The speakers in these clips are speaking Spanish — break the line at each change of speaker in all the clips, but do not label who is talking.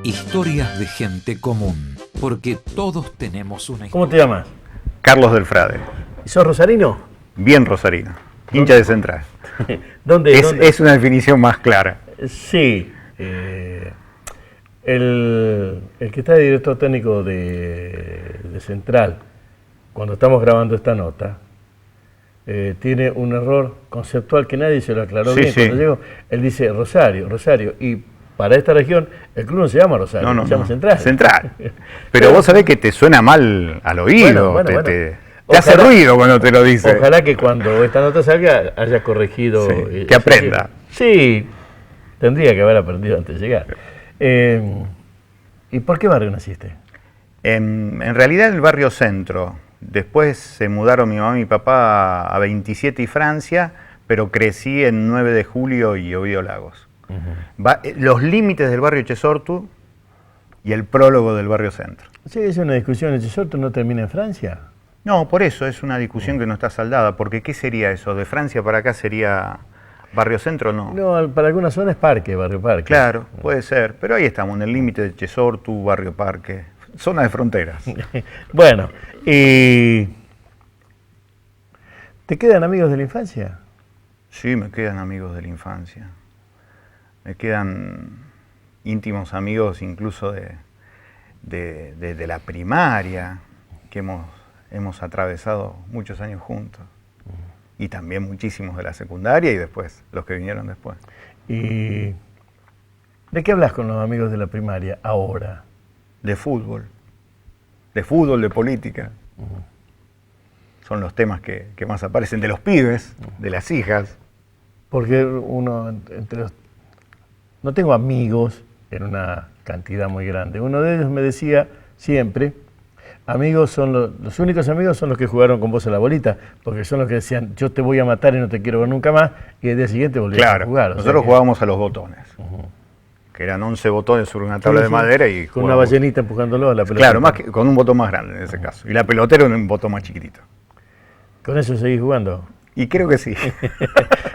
Historias de gente común, porque todos tenemos una historia.
¿Cómo te llamas?
Carlos del Frade.
¿Y sos rosarino?
Bien rosarino. Hincha de Central.
¿Dónde?
Es una definición más clara.
Sí. El que está de director técnico de Central, cuando estamos grabando esta nota, tiene un error conceptual que nadie se lo aclaró bien.
Sí.
Cuando llegó, él dice Rosario. Y para esta región, el club no se llama Rosario, se llama Central.
Central. Pero vos sabés que te suena mal al oído.
Bueno.
Te hace ruido cuando te lo dice.
Ojalá que cuando esta nota salga haya corregido.
Sí, que aprenda.
Sí, tendría que haber aprendido antes de llegar. ¿Y por qué barrio naciste?
En realidad el barrio Centro. Después se mudaron mi mamá y mi papá a 27 y Francia, pero crecí en 9 de Julio y Oviedo Lagos. Los límites del barrio Chesortu y el prólogo del barrio Centro.
Sí, es una discusión. ¿El Chesortu no termina en Francia?
No, por eso es una discusión que no está saldada, porque ¿qué sería eso? ¿De Francia para acá sería barrio Centro?
No, para algunas zonas es parque, barrio parque.
Claro, puede ser, pero ahí estamos, en el límite de Chesortu, barrio parque, zona de fronteras.
Bueno, ¿y te quedan amigos de la infancia?
Sí, me quedan amigos de la infancia. Me quedan íntimos amigos incluso de la primaria, que hemos atravesado muchos años juntos. Y también muchísimos de la secundaria y después, los que vinieron después.
¿Y de qué hablas con los amigos de la primaria ahora?
De fútbol, de política. Son los temas que más aparecen, de los pibes, de las hijas.
Porque uno, no tengo amigos en una cantidad muy grande. Uno de ellos me decía siempre, amigos son los únicos amigos son los que jugaron con vos a la bolita, porque son los que decían, yo te voy a matar y no te quiero ver nunca más, y el día siguiente volvías a jugar.
Nosotros jugábamos a los botones, que eran 11 botones sobre una tabla de madera y
con una ballenita empujándolo a la pelota.
Claro, con un botón más grande en ese caso, y la pelotera un botón más chiquitito.
¿Con eso seguís jugando?
Y creo que sí.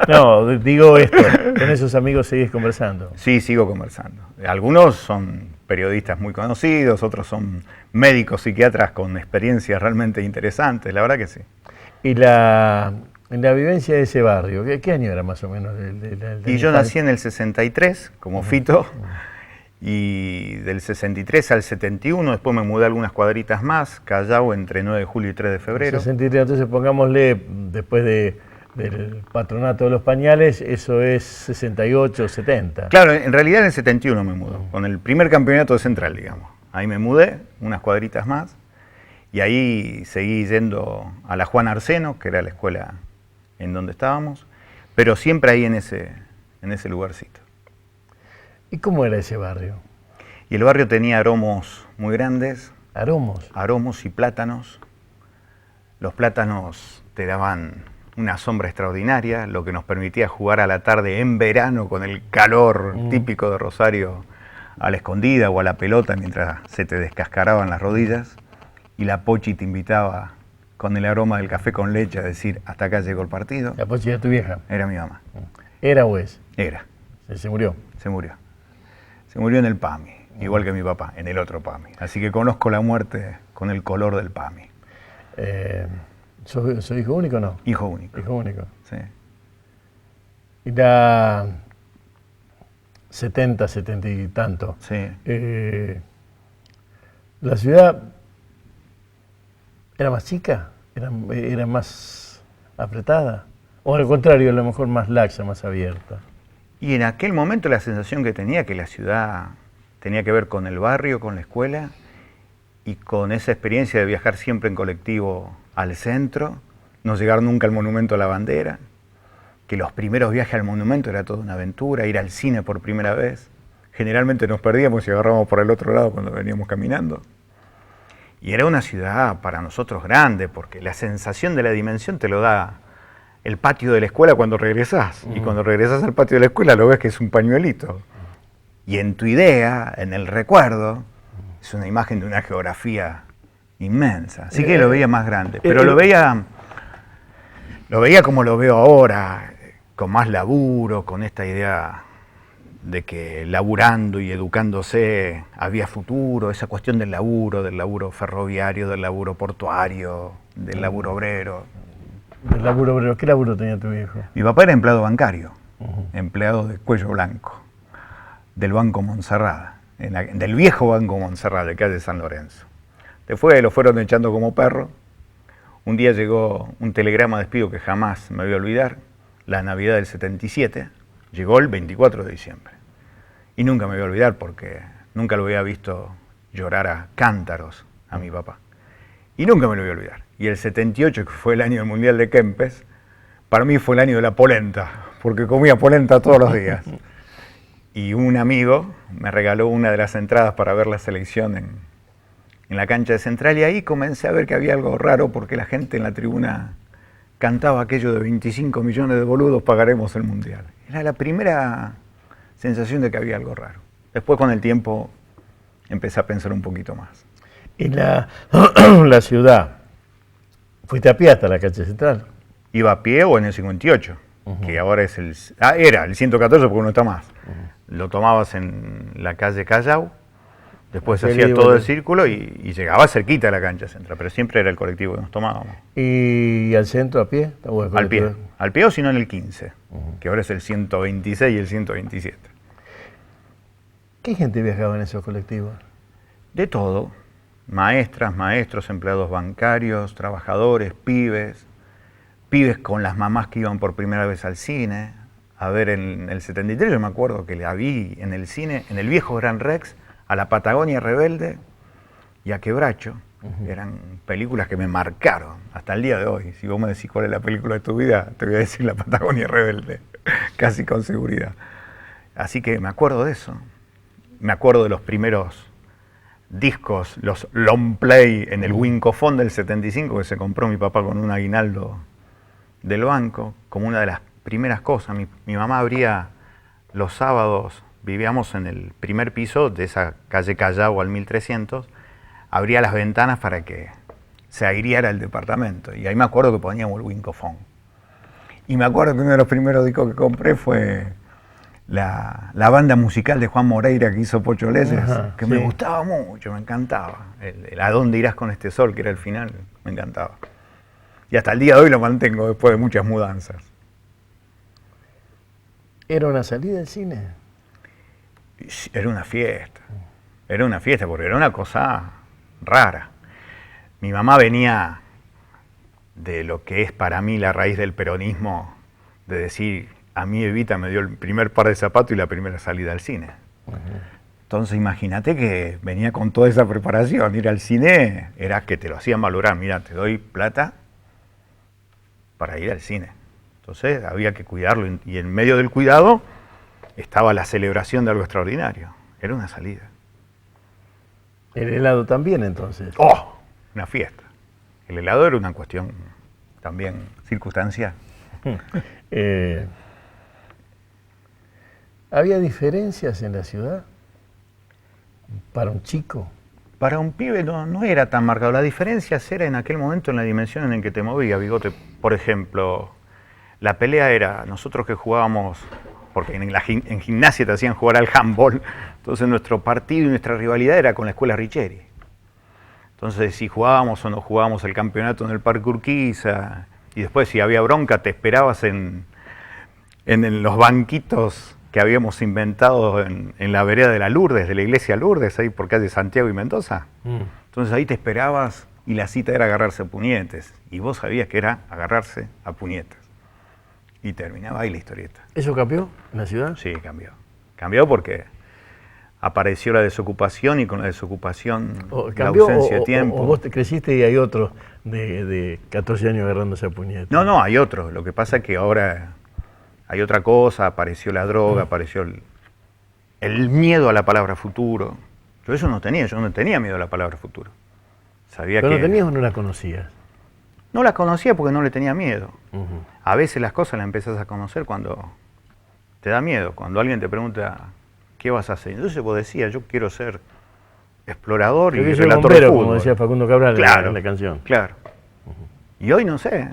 No, digo esto, ¿con esos amigos seguís conversando?
Sí, sigo conversando. Algunos son periodistas muy conocidos, otros son médicos, psiquiatras con experiencias realmente interesantes, la verdad que sí.
¿Y la vivencia de ese barrio? ¿Qué año era más o menos?
Y yo nací en el 63, como Fito, y del 63 al 71, después me mudé algunas cuadritas más, Callao, entre 9 de julio y 3 de febrero.
63, entonces pongámosle, después del patronato de los pañales, eso es 68, 70.
Claro, en realidad en el 71 me mudó, con el primer campeonato de Central, digamos. Ahí me mudé, unas cuadritas más, y ahí seguí yendo a la Juan Arseno, que era la escuela en donde estábamos, pero siempre ahí en ese lugarcito.
¿Y cómo era ese barrio?
Y el barrio tenía aromos muy grandes.
¿Aromos?
Aromos y plátanos. Los plátanos te daban una sombra extraordinaria, lo que nos permitía jugar a la tarde en verano con el calor típico de Rosario a la escondida o a la pelota mientras se te descascaraban las rodillas. Y la Pochi te invitaba con el aroma del café con leche a decir, hasta acá llegó el partido.
¿La Pochi era tu vieja?
Era mi mamá.
¿Era o es?
Era.
Se murió.
Se murió. Se murió en el PAMI, igual que mi papá, en el otro PAMI. Así que conozco la muerte con el color del PAMI.
¿Sos hijo único o no?
Hijo único.
Hijo único.
Sí.
Y la 70 y tanto.
Sí.
¿La ciudad era más chica? ¿Era más apretada? ¿O al contrario, a lo mejor más laxa, más abierta?
Y en aquel momento la sensación que tenía que la ciudad tenía que ver con el barrio, con la escuela y con esa experiencia de viajar siempre en colectivo al centro, no llegar nunca al Monumento a la Bandera, que los primeros viajes al monumento era toda una aventura, ir al cine por primera vez. Generalmente nos perdíamos y agarrábamos por el otro lado cuando veníamos caminando. Y era una ciudad para nosotros grande, porque la sensación de la dimensión te lo da el patio de la escuela cuando regresás. Y cuando regresás al patio de la escuela lo ves que es un pañuelito. Y en tu idea, en el recuerdo, es una imagen de una geografía inmensa. Así que lo veía más grande. Pero lo veía como lo veo ahora, con más laburo, con esta idea de que laburando y educándose había futuro, esa cuestión del laburo ferroviario, del laburo portuario, del laburo obrero.
¿El laburo obrero? ¿Qué laburo tenía tu viejo?
Mi papá era empleado bancario, empleado de cuello blanco, del Banco Montserrat, del viejo Banco Montserrat, de calle San Lorenzo. Después lo fueron echando como perro. Un día llegó un telegrama de despido que jamás me voy a olvidar, la Navidad del 77, llegó el 24 de diciembre. Y nunca me voy a olvidar porque nunca lo había visto llorar a cántaros a mi papá. Y nunca me lo voy a olvidar. Y el 78, que fue el año del Mundial de Kempes, para mí fue el año de la polenta, porque comía polenta todos los días. Y un amigo me regaló una de las entradas para ver la selección en la cancha de Central, y ahí comencé a ver que había algo raro, porque la gente en la tribuna cantaba aquello de 25 millones de boludos pagaremos el Mundial. Era la primera sensación de que había algo raro. Después, con el tiempo, empecé a pensar un poquito más.
En la ciudad, ¿fuiste a pie hasta la calle Central?
Iba a pie o en el 58, que ahora es era el 114 porque no está más. Lo tomabas en la calle Callao, después hacía todo el círculo y llegaba cerquita a la cancha Central, pero siempre era el colectivo que nos tomábamos.
¿Y al centro a pie?
Al pie o si no en el 15, que ahora es el 126 y el 127.
¿Qué gente viajaba en esos colectivos?
De todo, maestras, maestros, empleados bancarios, trabajadores, pibes con las mamás que iban por primera vez al cine. A ver, en el 73 yo me acuerdo que la vi en el cine, en el viejo Gran Rex, a La Patagonia Rebelde y a Quebracho. Eran películas que me marcaron hasta el día de hoy. Si vos me decís cuál es la película de tu vida, te voy a decir La Patagonia Rebelde, casi con seguridad. Así que me acuerdo de eso. Me acuerdo de los primeros discos, los long play en el Wincofon del 75 que se compró mi papá con un aguinaldo del banco, como una de las primeras cosas. Mi mamá abría los sábados, vivíamos en el primer piso de esa calle Callao al 1300, abría las ventanas para que se aireara el departamento. Y ahí me acuerdo que poníamos el Wincofon. Y me acuerdo que uno de los primeros discos que compré fue la banda musical de Juan Moreira que hizo Pocho Leyes, que me gustaba mucho, me encantaba. El ¿A dónde irás con este sol?, que era el final, me encantaba. Y hasta el día de hoy lo mantengo después de muchas mudanzas.
¿Era una salida del cine?
Era una fiesta porque era una cosa rara. Mi mamá venía de lo que es para mí la raíz del peronismo, de decir, a mí Evita me dio el primer par de zapatos y la primera salida al cine. Entonces imagínate que venía con toda esa preparación. Ir al cine era que te lo hacían valorar. Mira, te doy plata para ir al cine. Entonces había que cuidarlo, y en medio del cuidado estaba la celebración de algo extraordinario. Era una salida.
¿El helado también, entonces?
¡Oh! Una fiesta. El helado era una cuestión también circunstancial.
¿Había diferencias en la ciudad para un chico?
Para un pibe no era tan marcado. La diferencia era en aquel momento en la dimensión en que te movía, Bigote. Por ejemplo, la pelea era, nosotros que jugábamos, porque en gimnasia te hacían jugar al handball, entonces nuestro partido y nuestra rivalidad era con la escuela Richeri. Entonces, si jugábamos o no jugábamos el campeonato en el Parque Urquiza, y después si había bronca te esperabas en los banquitos que habíamos inventado en la vereda de la Lourdes, de la iglesia Lourdes, ahí por calle Santiago y Mendoza. Entonces ahí te esperabas y la cita era agarrarse a puñetes. Y vos sabías que era agarrarse a puñetes. Y terminaba ahí la historieta.
¿Eso cambió en la ciudad?
Sí, cambió. Cambió porque apareció la desocupación, y con la desocupación la ausencia de tiempo.
O vos te creciste y hay otros de 14 años agarrándose a puñetes.
No, hay otros. Lo que pasa es que ahora hay otra cosa, apareció la droga, apareció el miedo a la palabra futuro. Yo eso no tenía, yo no tenía miedo a la palabra futuro. Sabía
¿Pero
que
no tenías o no la conocías?
No la conocía porque no le tenía miedo. A veces las cosas las empezás a conocer cuando te da miedo, cuando alguien te pregunta ¿qué vas a hacer? Entonces vos decías, yo quiero ser explorador y relator de fútbol.
Como decía Facundo Cabral,
claro,
en la canción.
Claro. Y hoy no sé.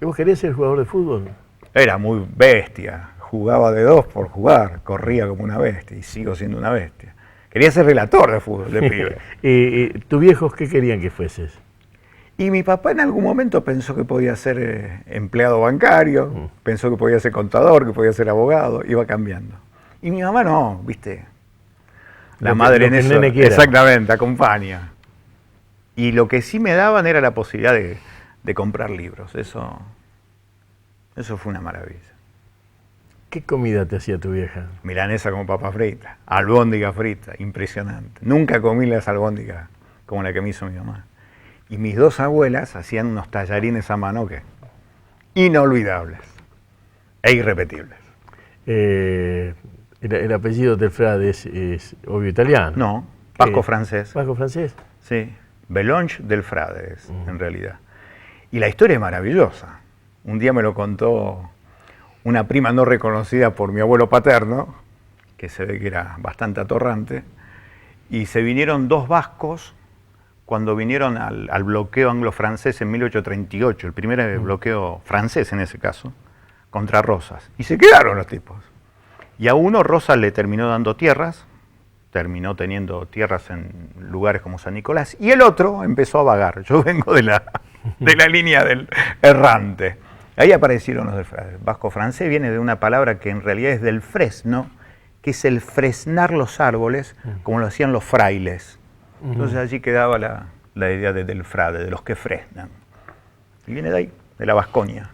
¿Y vos querías ser jugador de fútbol?
Era muy bestia, jugaba de 2 por jugar, corría como una bestia y sigo siendo una bestia. Quería ser relator de fútbol, de pibe.
¿Y tus viejos qué querían que fueses?
Y mi papá en algún momento pensó que podía ser empleado bancario, pensó que podía ser contador, que podía ser abogado, iba cambiando. Y mi mamá no, viste, la madre en eso, exactamente, acompaña. Y lo que sí me daban era la posibilidad de comprar libros, eso fue una maravilla.
¿Qué comida te hacía tu vieja?
Milanesa con papa frita, albóndiga frita, impresionante. Nunca comí las albóndigas como la que me hizo mi mamá. Y mis 2 abuelas hacían unos tallarines a mano que inolvidables e irrepetibles.
El apellido del Frade es obvio italiano.
No, vasco francés.
¿Vasco francés?
Sí, Belonge del Frade es, en realidad. Y la historia es maravillosa. Un día me lo contó una prima no reconocida por mi abuelo paterno, que se ve que era bastante atorrante, y se vinieron 2 vascos cuando vinieron al bloqueo anglo-francés en 1838, el primer bloqueo francés en ese caso, contra Rosas. Y se quedaron los tipos. Y a uno Rosas le terminó dando tierras, terminó teniendo tierras en lugares como San Nicolás, y el otro empezó a vagar. Yo vengo de la línea del errante. Ahí aparecieron los del Frade. Vasco francés viene de una palabra que en realidad es del fresno, que es el fresnar los árboles, como lo hacían los frailes. Entonces allí quedaba la idea del Frade, de los que fresnan. Y viene de ahí, de la Vasconia.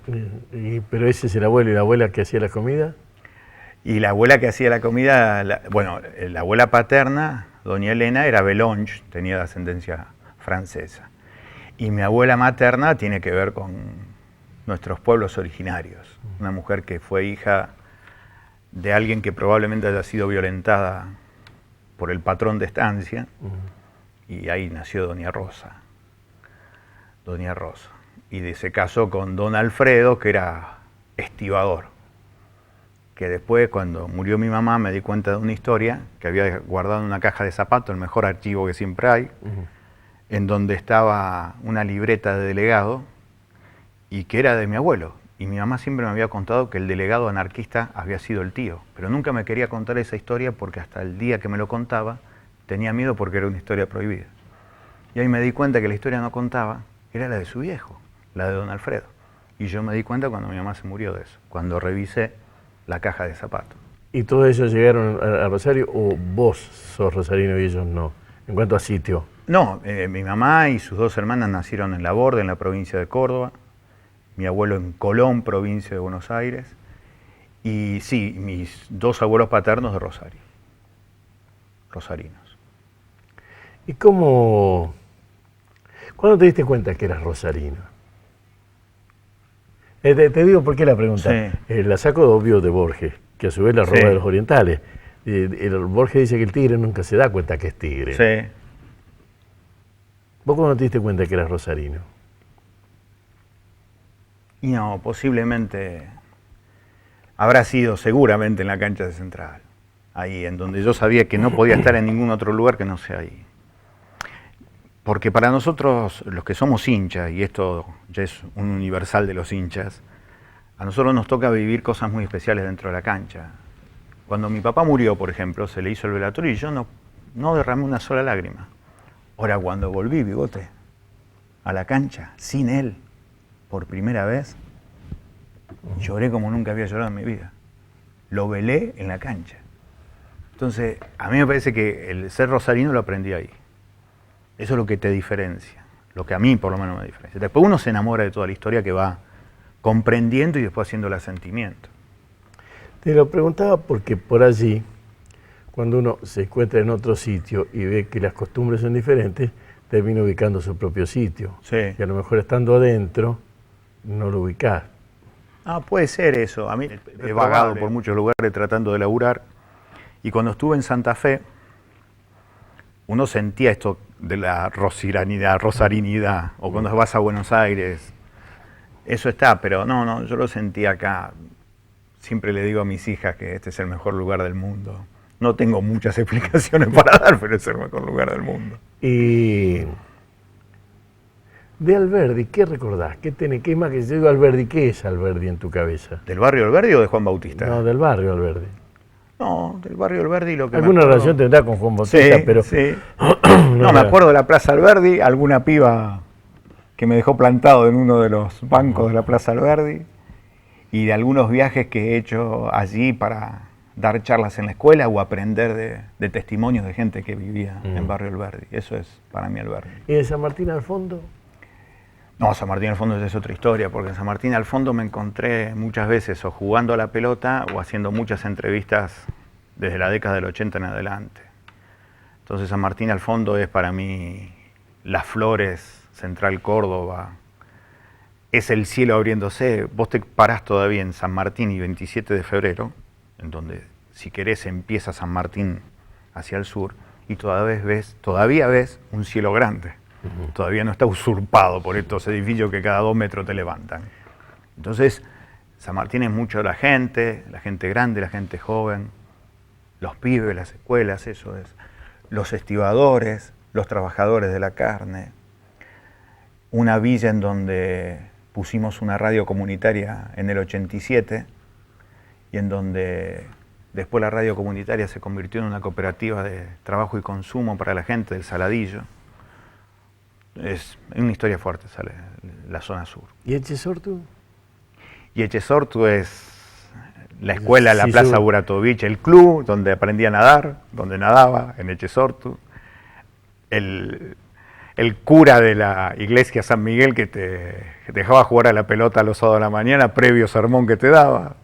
¿Pero ese es el abuelo y la abuela que hacía la comida?
Y la abuela que hacía la comida, la abuela paterna, doña Elena, era Belonge, tenía de ascendencia francesa. Y mi abuela materna tiene que ver con nuestros pueblos originarios. Una mujer que fue hija de alguien que probablemente haya sido violentada por el patrón de estancia. Y ahí nació Doña Rosa. Doña Rosa. Y se casó con don Alfredo, que era estibador. Que después, cuando murió mi mamá, me di cuenta de una historia que había guardado en una caja de zapatos, el mejor archivo que siempre hay, en donde estaba una libreta de delegado y que era de mi abuelo. Y mi mamá siempre me había contado que el delegado anarquista había sido el tío. Pero nunca me quería contar esa historia porque hasta el día que me lo contaba, tenía miedo porque era una historia prohibida. Y ahí me di cuenta que la historia no contaba, era la de su viejo, la de don Alfredo. Y yo me di cuenta cuando mi mamá se murió de eso, cuando revisé la caja de zapatos.
¿Y todos ellos llegaron a Rosario o vos sos rosarino y ellos no? En cuanto a sitio.
No, mi mamá y sus 2 hermanas nacieron en Laborde, en la provincia de Córdoba. Mi abuelo en Colón, provincia de Buenos Aires. Y sí, mis 2 abuelos paternos de Rosario. Rosarinos.
¿Y cómo? ¿Cuándo te diste cuenta que eras rosarino? Te digo por qué la pregunta.
Sí.
La saco obvio de Borges, que a su vez la roba de los orientales. Borges dice que el tigre nunca se da cuenta que es tigre.
Sí.
¿Vos cuándo te diste cuenta que eras rosarino?
Y no, posiblemente habrá sido seguramente en la cancha de Central. Ahí, en donde yo sabía que no podía estar en ningún otro lugar que no sea ahí. Porque para nosotros, los que somos hinchas, y esto ya es un universal de los hinchas, a nosotros nos toca vivir cosas muy especiales dentro de la cancha. Cuando mi papá murió, por ejemplo, se le hizo el velatorio y yo no derramé una sola lágrima. Ahora, cuando volví, Bigote, a la cancha, sin él, por primera vez, lloré como nunca había llorado en mi vida. Lo velé en la cancha. Entonces, a mí me parece que el ser rosarino lo aprendí ahí. Eso es lo que te diferencia, lo que a mí por lo menos me diferencia. Después uno se enamora de toda la historia que va comprendiendo y después haciéndola sentimiento.
Te lo preguntaba porque por allí, cuando uno se encuentra en otro sitio y ve que las costumbres son diferentes, termina ubicando su propio sitio.
Sí.
Y a lo mejor estando adentro, no lo ubicás.
Ah, puede ser eso. A mí he vagado por muchos lugares tratando de laburar. Y cuando estuve en Santa Fe, uno sentía esto de la rosarinidad, o cuando vas a Buenos Aires, eso está, pero no, yo lo sentí acá. Siempre le digo a mis hijas que este es el mejor lugar del mundo. No tengo muchas explicaciones para dar, pero es el mejor lugar del mundo.
Y De Alberdi, ¿qué recordás? ¿Qué imagen? Yo digo Alberdi, ¿qué es Alberdi en tu cabeza?
¿Del barrio Alberdi o de Juan Bautista?
No, del barrio Alberdi.
No, del barrio Alberdi lo que
Alguna
me acuerdo...
relación tendrá con Juan Bautista,
Sí,
pero...
sí. No, me acuerdo de la Plaza Alberdi, alguna piba que me dejó plantado en uno de los bancos de la Plaza Alberdi, y de algunos viajes que he hecho allí para dar charlas en la escuela o aprender de testimonios de gente que vivía en barrio Alberdi. Eso es para mí Alberdi.
¿Y de San Martín al fondo?
No, San Martín al fondo es otra historia, porque en San Martín al fondo me encontré muchas veces o jugando a la pelota o haciendo muchas entrevistas desde la década del 80 en adelante. Entonces San Martín al fondo es para mí Las Flores, Central Córdoba, es el cielo abriéndose. Vos te parás todavía en San Martín y 27 de febrero, en donde si querés empieza San Martín hacia el sur, y todavía ves un cielo grande. Todavía no está usurpado por estos edificios que cada 2 metros te levantan. Entonces, San Martín es mucho la gente grande, la gente joven, los pibes, las escuelas, eso es. Los estibadores, los trabajadores de la carne. Una villa en donde pusimos una radio comunitaria en el 87 y en donde después la radio comunitaria se convirtió en una cooperativa de trabajo y consumo para la gente del Saladillo. Es una historia fuerte, sale la zona sur.
¿Y Echesortu?
Y Echesortu es la escuela, la
Sí,
Plaza Buratovich, el club donde aprendí a nadar, donde nadaba, en Echesortu. El cura de la iglesia San Miguel que te dejaba jugar a la pelota a los sábados de la mañana, previo sermón que te daba.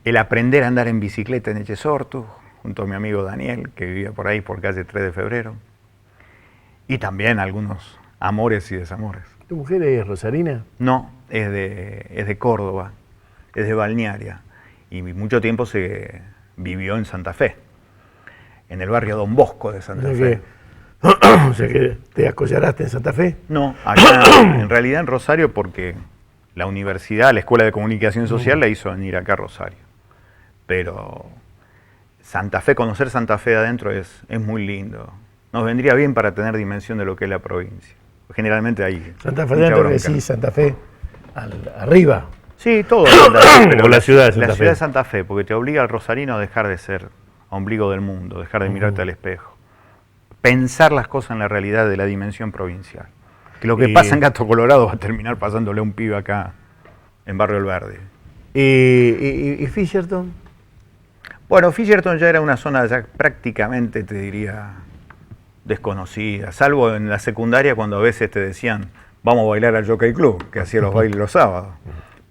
El aprender a andar en bicicleta en Echesortu, junto a mi amigo Daniel, que vivía por ahí, por calle 3 de febrero. Y también algunos amores y desamores.
¿Tu mujer es rosarina?
No, es de Córdoba, es de Balnearia. Y mucho tiempo se vivió en Santa Fe, en el barrio Don Bosco de Santa Fe.
O sea que te acollaraste en Santa Fe.
No, acá en realidad en Rosario, porque la universidad, la Escuela de Comunicación Social la hizo venir acá a Rosario. Pero Santa Fe, conocer Santa Fe de adentro es muy lindo. Nos vendría bien para tener dimensión de lo que es la provincia. Generalmente ahí.
Santa Fe adentro, que sí, Santa Fe arriba.
Sí, todo Santa Fe, pero
O la ciudad de Santa
la
Fe.
ciudad de Santa Fe, porque te obliga al rosarino a dejar de ser ombligo del mundo, dejar de mirarte al espejo. Pensar las cosas en la realidad de la dimensión provincial. Que lo que pasa en Gato Colorado va a terminar pasándole a un pibe acá en Barrio El Verde.
¿Y Fisherton?
Bueno, Fisherton ya era una zona ya prácticamente, te diría, desconocida, salvo en la secundaria cuando a veces te decían vamos a bailar al Jockey Club, que hacía los bailes los sábados.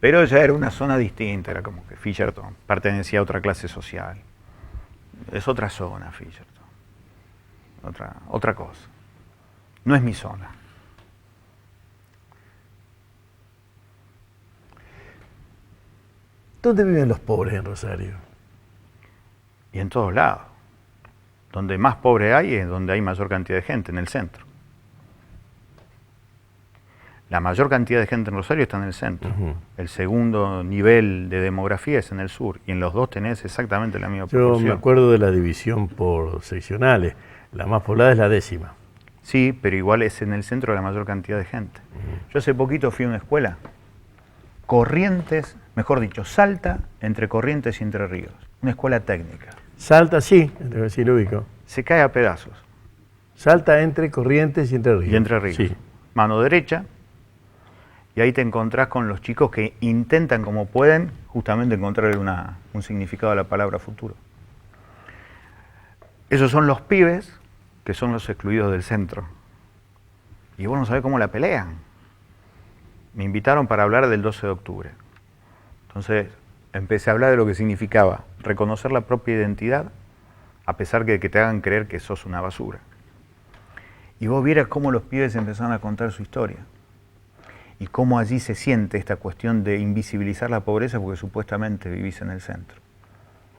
Pero ya era una zona distinta, era como que Fisherton pertenecía a otra clase social. Es otra zona, Fisherton. Otra cosa. No es mi zona.
¿Dónde viven los pobres en Rosario?
Y en todos lados. Donde más pobre hay es donde hay mayor cantidad de gente, en el centro. La mayor cantidad de gente en Rosario está en el centro. El segundo nivel de demografía es en el sur. Y en los dos tenés exactamente la misma proporción.
Yo me acuerdo de la división por seccionales. La más poblada es la 10ª.
Sí, pero igual es en el centro la mayor cantidad de gente. Yo hace poquito fui a una escuela. Corrientes, mejor dicho, Salta entre Corrientes y Entre Ríos. Una escuela técnica.
Salta, sí, sí lo ubico.
Se cae a pedazos.
Salta entre Corrientes y Entre Ríos.
Y Entre Ríos.
Sí.
Mano derecha. Y ahí te encontrás con los chicos que intentan como pueden justamente encontrarle un significado a la palabra futuro. Esos son los pibes que son los excluidos del centro. Y vos no sabés cómo la pelean. Me invitaron para hablar del 12 de octubre. Entonces empecé a hablar de lo que significaba reconocer la propia identidad a pesar de que te hagan creer que sos una basura. Y vos vieras cómo los pibes empezaron a contar su historia. Y cómo allí se siente esta cuestión de invisibilizar la pobreza porque supuestamente vivís en el centro.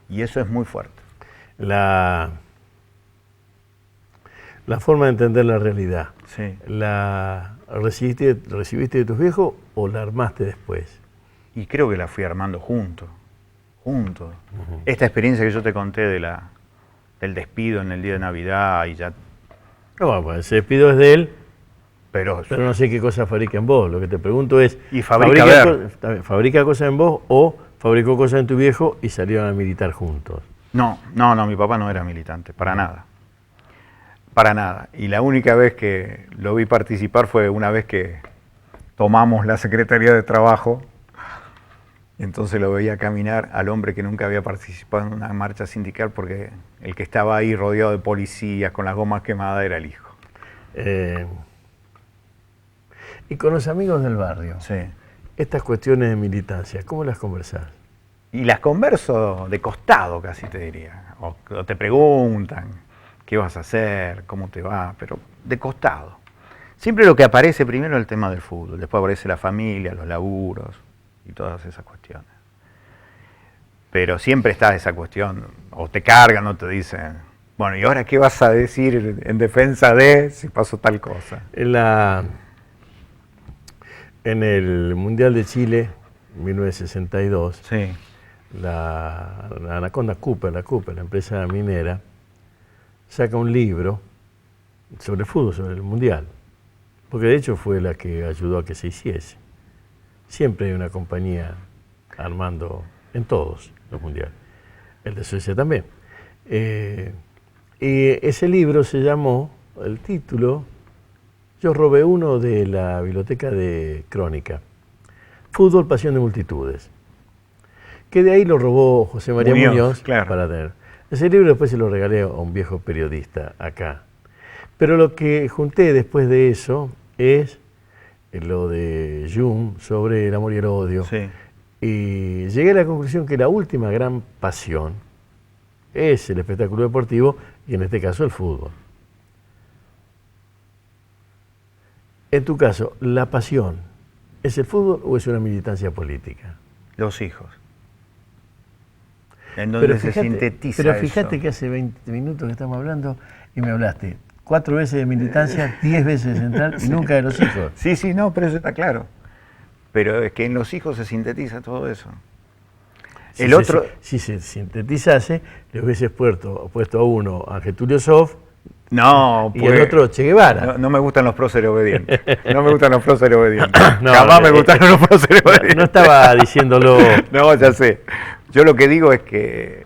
Y eso es muy fuerte.
La forma de entender la realidad.
Sí.
¿La recibiste de tus viejos o la armaste después?
Y creo que la fui armando juntos. Esta experiencia que yo te conté del despido en el día de Navidad y ya...
No, pues ese despido es de él
Pero
no sé qué cosas fabrica en vos. Lo que te pregunto es,
Y fabrica
¿fabrica cosas en vos o fabricó cosas en tu viejo y salieron a militar juntos?
no, mi papá no era militante, para nada. Para nada. Y la única vez que lo vi participar fue una vez que tomamos la Secretaría de Trabajo. Entonces lo veía caminar al hombre que nunca había participado en una marcha sindical, porque el que estaba ahí rodeado de policías con las gomas quemadas era el hijo.
Y con los amigos del barrio,
Sí.
estas cuestiones de militancia, ¿cómo las conversás?
Y las converso de costado, casi te diría. O te preguntan qué vas a hacer, cómo te va, pero de costado. Siempre lo que aparece primero es el tema del fútbol, después aparece la familia, los laburos y todas esas cuestiones. Pero siempre está esa cuestión, o te cargan o te dicen, bueno, ¿y ahora qué vas a decir en defensa de si pasó tal cosa?
En el Mundial de Chile, 1962,
Sí.
la Anaconda Cooper, la empresa minera, saca un libro sobre fútbol, sobre el Mundial, porque de hecho fue la que ayudó a que se hiciese. Siempre hay una compañía armando en todos los mundiales, el de Suecia también. Y ese libro se llamó, el título, yo robé uno de la biblioteca de Crónica, Fútbol, Pasión de Multitudes, que de ahí lo robó José María Muñoz
claro.
para tener. Ese libro después se lo regalé a un viejo periodista acá. Pero lo que junté después de eso es lo de Jung sobre el amor y el odio.
Sí.
Y llegué a la conclusión que la última gran pasión es el espectáculo deportivo y en este caso el fútbol. En tu caso, ¿la pasión es el fútbol o es una militancia política?
Los hijos. En donde se sintetiza
Pero fíjate
eso.
que hace 20 minutos que estamos hablando y me hablaste 4 veces de militancia, 10 veces de central y nunca de los hijos.
Sí, no, pero eso está claro. Pero es que en los hijos se sintetiza todo eso.
Si se sintetizase, le hubieses puesto a uno a Getúlio Zoff
No,
y el otro Che Guevara.
No me gustan los próceres obedientes. No me gustan los próceres obedientes.
No,
Jamás me gustaron los próceres obedientes.
No estaba diciéndolo.
No, ya sé. Yo lo que digo es que...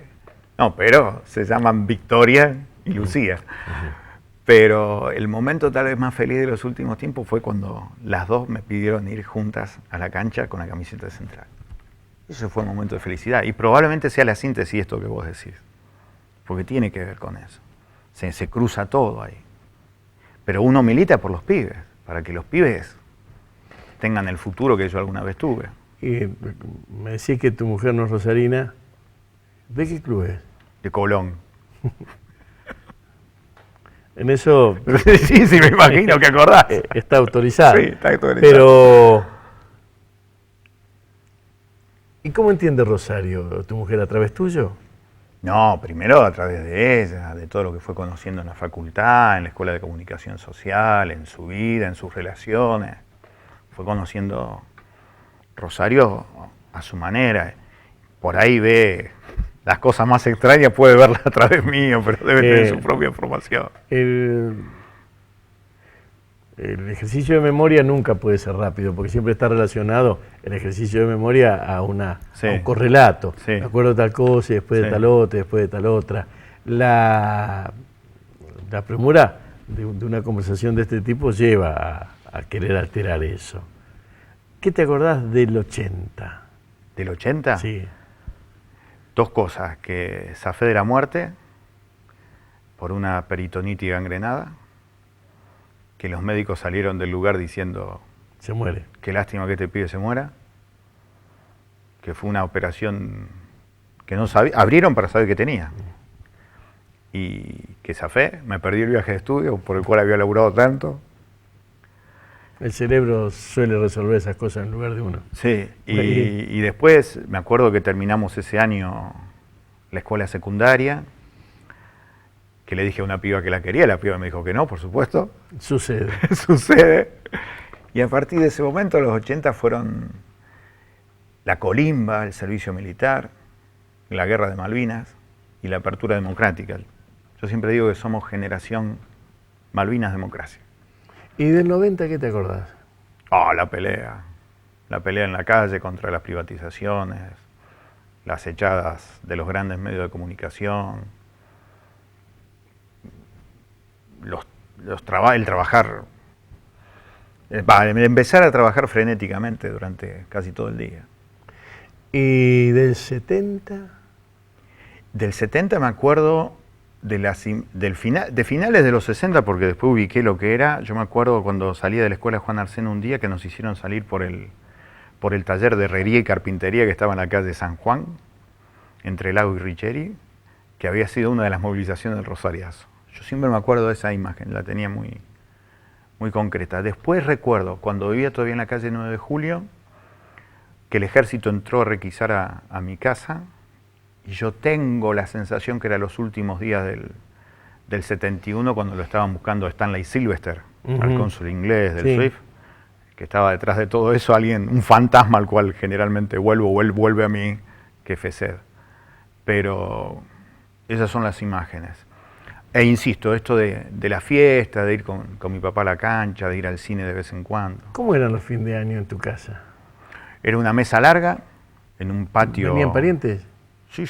No, pero se llaman Victoria y Lucía. Pero el momento tal vez más feliz de los últimos tiempos fue cuando las dos me pidieron ir juntas a la cancha con la camiseta de Central. Eso fue un momento de felicidad. Y probablemente sea la síntesis de esto que vos decís. Porque tiene que ver con eso. Se cruza todo ahí. Pero uno milita por los pibes, para que los pibes tengan el futuro que yo alguna vez tuve.
Y me decís que tu mujer no es rosarina. ¿De qué club es?
De Colón.
En eso...
sí, me imagino que acordás.
Está autorizado.
Sí, está autorizado.
Pero... ¿Y cómo entiende Rosario, tu mujer, a través tuyo?
No, primero a través de ella, de todo lo que fue conociendo en la facultad, en la Escuela de Comunicación Social, en su vida, en sus relaciones. Fue conociendo Rosario a su manera. Por ahí ve las cosas más extrañas, puede verlas a través mío, pero debe tener su propia formación.
El ejercicio de memoria nunca puede ser rápido, porque siempre está relacionado el ejercicio de memoria a un correlato.
Sí.
Me acuerdo de tal cosa, y después de tal otra, después de tal otra. La premura de una conversación de este tipo lleva a querer alterar eso. ¿Qué te acordás del 80?
¿Del 80?
Sí.
2 cosas, que zafé de la muerte por una peritonitis gangrenada, que los médicos salieron del lugar diciendo
se muere.
Qué lástima que este pibe se muera, que fue una operación que no sabía, abrieron para saber qué tenía. Y que zafé, me perdí el viaje de estudio por el cual había laburado tanto.
El cerebro suele resolver esas cosas en lugar de uno.
Sí, y después me acuerdo que terminamos ese año la escuela secundaria, que le dije a una piba que la quería, la piba me dijo que no, por supuesto.
Sucede.
Sucede. Y a partir de ese momento, los 80 fueron la colimba, el servicio militar, la guerra de Malvinas y la apertura democrática. Yo siempre digo que somos generación Malvinas democracia.
¿Y del 90 qué te acordás?
Ah, la pelea. La pelea en la calle contra las privatizaciones, las echadas de los grandes medios de comunicación, el trabajar, empezar a trabajar frenéticamente durante casi todo el día.
¿Y del 70?
Del 70 me acuerdo de finales de los 60, porque después ubiqué lo que era. Yo me acuerdo cuando salía de la escuela Juan Arseno un día que nos hicieron salir por el taller de herrería y carpintería que estaba en la calle San Juan, entre Lago y Richeri, que había sido una de las movilizaciones del Rosariazo. Yo siempre me acuerdo de esa imagen, la tenía muy, muy concreta. Después recuerdo, cuando vivía todavía en la calle 9 de Julio, que el ejército entró a requisar a mi casa, y yo tengo la sensación que eran los últimos días del 71, cuando lo estaban buscando a Stanley Sylvester, al cónsul inglés del SWIFT, que estaba detrás de todo eso, un fantasma al cual generalmente vuelve a mí, que FECED. Pero esas son las imágenes. E insisto, esto de la fiesta, de ir con mi papá a la cancha, de ir al cine de vez en cuando.
¿Cómo eran los fines de año en tu casa?
Era una mesa larga, en un patio.
¿Venían parientes?
Sí,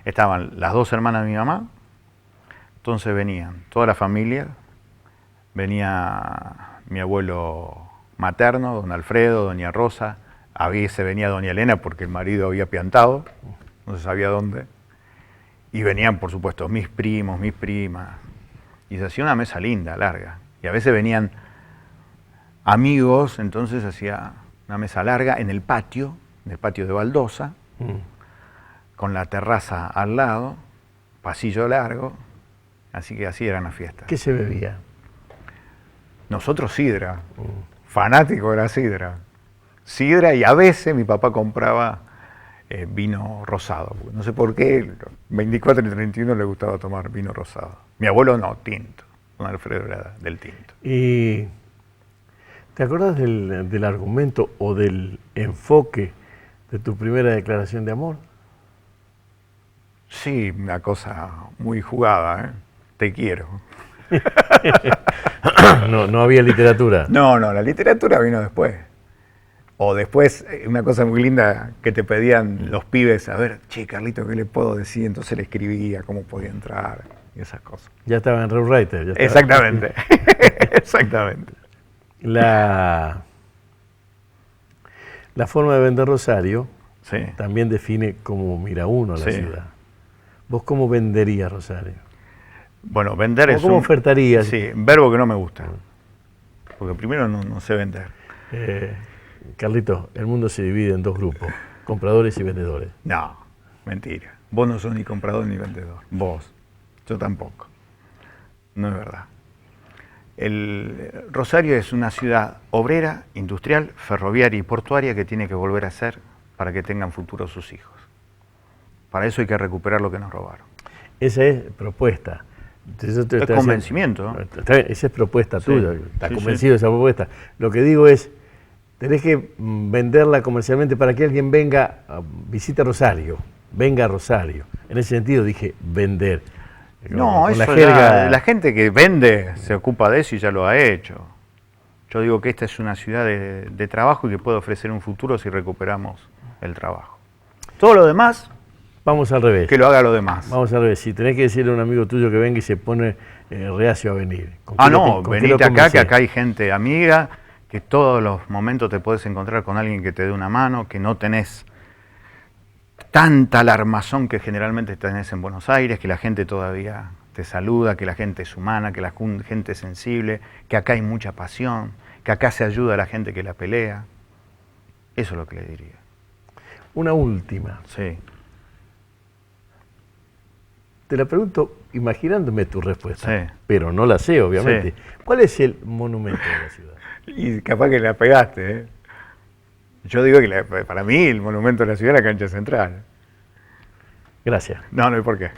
estaban las dos hermanas de mi mamá, entonces venían toda la familia, venía mi abuelo materno, don Alfredo, doña Rosa, a veces venía doña Elena porque el marido había piantado, no se sabía dónde, y venían por supuesto mis primos, mis primas, y se hacía una mesa linda, larga, y a veces venían amigos, entonces hacía una mesa larga en el patio de baldosa, con la terraza al lado, pasillo largo, así que así eran las fiestas.
¿Qué se bebía?
Nosotros sidra, fanático de la sidra. Sidra, y a veces mi papá compraba vino rosado. No sé por qué, 24 y 31 le gustaba tomar vino rosado. Mi abuelo no, tinto. Don Alfredo era del tinto.
¿Y te acuerdas del argumento o del enfoque de tu primera declaración de amor?
Sí, una cosa muy jugada, ¿eh? Te quiero.
No había literatura.
No, la literatura vino después. O después, una cosa muy linda que te pedían los pibes, a ver, che, Carlito, ¿qué le puedo decir? Entonces le escribía cómo podía entrar y esas cosas.
Ya estaba en Rewriter.
Exactamente, exactamente.
La forma de vender Rosario también define cómo mira uno la ciudad. ¿Vos cómo venderías Rosario?
Bueno, vender es
¿Cómo ofertarías?
Sí, un verbo que no me gusta. Porque primero no sé vender.
Carlito, el mundo se divide en dos grupos, compradores y vendedores.
No, mentira. Vos no sos ni comprador ni vendedor. Vos. Yo tampoco. No es verdad. Rosario es una ciudad obrera, industrial, ferroviaria y portuaria que tiene que volver a ser para que tengan futuro sus hijos. Para eso hay que recuperar lo que nos robaron.
Esa es propuesta.
Es convencimiento.
Esa es propuesta tuya. ¿Estás convencido de esa propuesta? Lo que digo es, tenés que venderla comercialmente para que alguien venga, visite Rosario, venga a Rosario. En ese sentido dije vender.
No, eso la gente que vende se ocupa de eso y ya lo ha hecho. Yo digo que esta es una ciudad de trabajo y que puede ofrecer un futuro si recuperamos el trabajo. Todo lo demás,
vamos al revés.
Que lo haga lo demás.
Vamos al revés. Si tenés que decirle a un amigo tuyo que venga y se pone reacio a venir.
Venite acá, que acá hay gente amiga, que todos los momentos te puedes encontrar con alguien que te dé una mano, que no tenés tanta alarmazón que generalmente tenés en Buenos Aires, que la gente todavía te saluda, que la gente es humana, que la gente es sensible, que acá hay mucha pasión, que acá se ayuda a la gente que la pelea. Eso es lo que le diría.
Una última.
Sí.
Te la pregunto imaginándome tu respuesta,
sí,
pero no la sé, obviamente.
Sí.
¿Cuál es el monumento de la ciudad?
Y capaz que la pegaste, ¿eh? Yo digo que para mí el monumento de la ciudad es la cancha central.
Gracias.
No hay por qué.